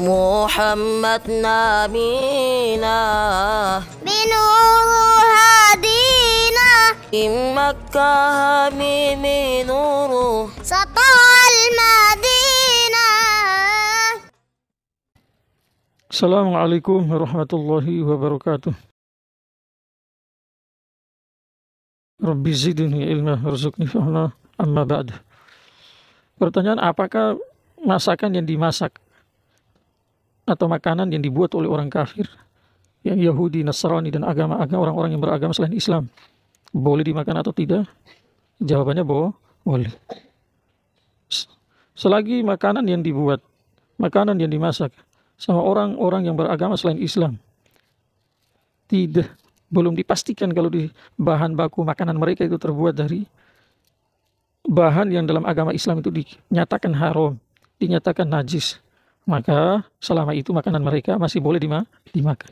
محمد نبينا بنور هدينا من مكة حبيب نور سطع المدينة. Assalamualaikum warahmatullahi wabarakatuh. Rabbi zidni ilma warzuqni fahma, amma ba'd. Pertanyaan, apakah masakan yang dimasak atau makanan yang dibuat oleh orang kafir, yang Yahudi, Nasrani, dan orang-orang yang beragama selain Islam, boleh dimakan atau tidak? Jawabannya boleh. Selagi makanan yang dibuat, makanan yang dimasak sama orang-orang yang beragama selain Islam belum dipastikan kalau di bahan baku makanan mereka itu terbuat dari bahan yang dalam agama Islam itu dinyatakan haram, dinyatakan najis, maka selama itu makanan mereka masih boleh dimakan.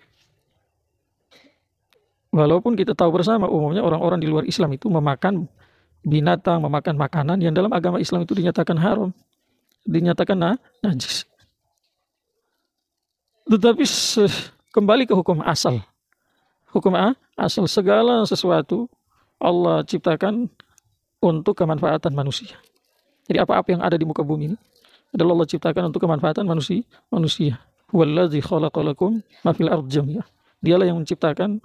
Walaupun kita tahu bersama umumnya orang-orang di luar Islam itu memakan binatang, memakan makanan yang dalam agama Islam itu dinyatakan haram, dinyatakan najis. Tetapi kembali ke hukum asal. Hukum asal, segala sesuatu Allah ciptakan untuk kemanfaatan manusia. Jadi apa-apa yang ada di muka bumi ini adalah Allah ciptakan untuk kemanfaatan manusia. Wallazi khalaqa lakum ma fil ardi jami'an. Dialah yang menciptakan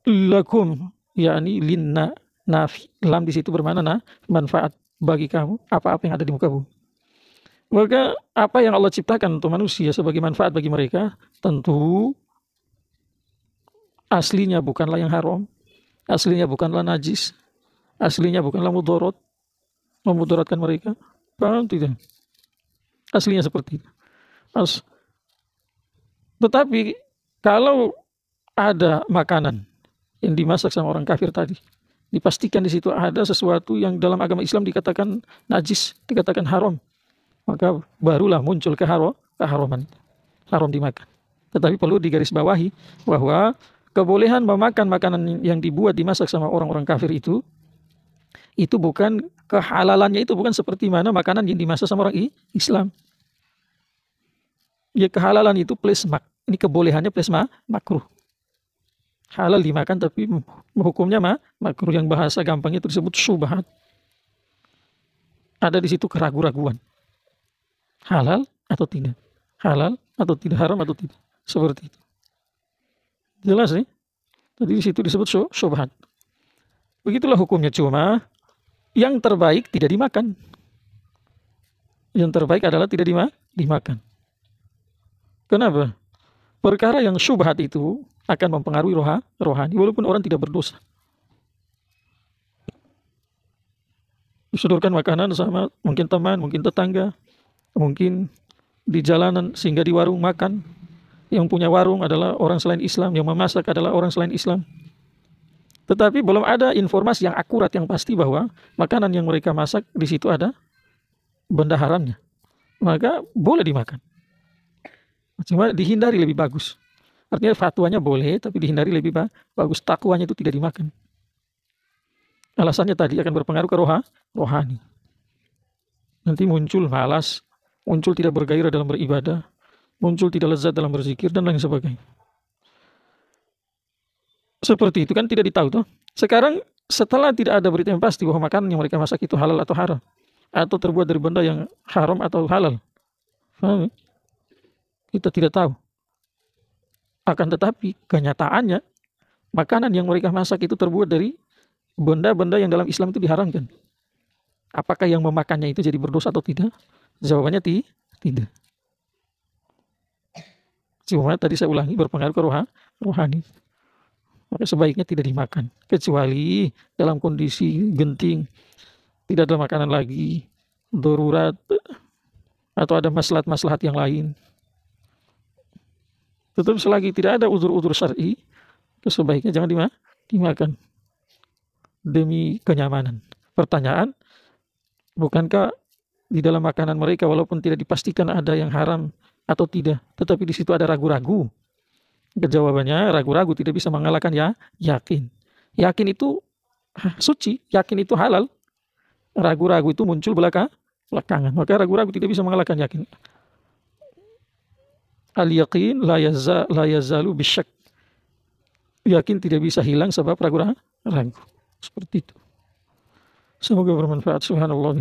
lakum, yakni linna, nafi. Lam di situ bermakna manfaat bagi kamu, apa-apa yang ada di muka bumi. Maka apa yang Allah ciptakan untuk manusia sebagai manfaat bagi mereka, tentu aslinya bukanlah yang haram, aslinya bukanlah najis, aslinya bukanlah memudaratkan mereka. Paham tidak? Aslinya seperti itu. Tetapi kalau ada makanan yang dimasak sama orang kafir tadi, dipastikan di situ ada sesuatu yang dalam agama Islam dikatakan najis, dikatakan haram, maka barulah muncul keharaman, haram dimakan. Tetapi perlu digarisbawahi bahwa kebolehan memakan makanan yang dibuat dimasak sama orang-orang kafir itu bukan kehalalannya, itu bukan seperti mana makanan yang dimasak sama orang Islam. Ya, kehalalan itu plus ini kebolehannya plus makruh. Halal dimakan tapi hukumnya makruh, yang bahasa gampangnya itu disebut syubhat. Ada di situ keraguan-raguan. Halal atau tidak? Halal atau tidak? Haram atau tidak? Seperti itu. Jelas nih? Tadi di situ disebut syubhat. Begitulah hukumnya, cuma yang terbaik tidak dimakan. Yang terbaik adalah tidak dimakan. Kenapa? Perkara yang syubhat itu akan mempengaruhi rohani, walaupun orang tidak berdosa. Disodorkan makanan sama mungkin teman, mungkin tetangga, mungkin di jalanan, sehingga di warung makan. Yang punya warung adalah orang selain Islam, yang memasak adalah orang selain Islam. Tetapi belum ada informasi yang akurat, yang pasti bahwa makanan yang mereka masak di situ ada benda haramnya. Maka boleh dimakan. Cuma dihindari lebih bagus. Artinya fatwanya boleh, tapi dihindari lebih bagus. Takwanya itu tidak dimakan. Alasannya tadi akan berpengaruh ke rohani. Nanti muncul malas, muncul tidak bergairah dalam beribadah, muncul tidak lezat dalam berzikir, dan lain sebagainya. Seperti itu kan tidak ditahu tuh. Sekarang setelah tidak ada berita yang pasti bahwa makanan yang mereka masak itu halal atau haram, atau terbuat dari benda yang haram atau halal, kita tidak tahu. Akan tetapi kenyataannya makanan yang mereka masak itu terbuat dari benda-benda yang dalam Islam itu diharamkan. Apakah yang memakannya itu jadi berdosa atau tidak? Jawabannya tidak. Cuma tadi saya ulangi, berpengaruh ke rohani. Maka sebaiknya tidak dimakan, kecuali dalam kondisi genting, tidak ada makanan lagi, darurat, atau ada maslahat-maslahat yang lain. Tetap selagi tidak ada uzur-uzur syar'i, sebaiknya jangan dimakan demi kenyamanan. Pertanyaan, bukankah di dalam makanan mereka walaupun tidak dipastikan ada yang haram atau tidak, tetapi di situ ada ragu-ragu? Jawabannya, ragu-ragu tidak bisa mengalahkan yakin. Yakin itu suci, yakin itu halal. Ragu-ragu itu muncul belakangan. Maka ragu-ragu tidak bisa mengalahkan yakin. Al-yaqin la yazalu bisyak. Yakin tidak bisa hilang sebab ragu. Seperti itu. Semoga bermanfaat. Subhanallah.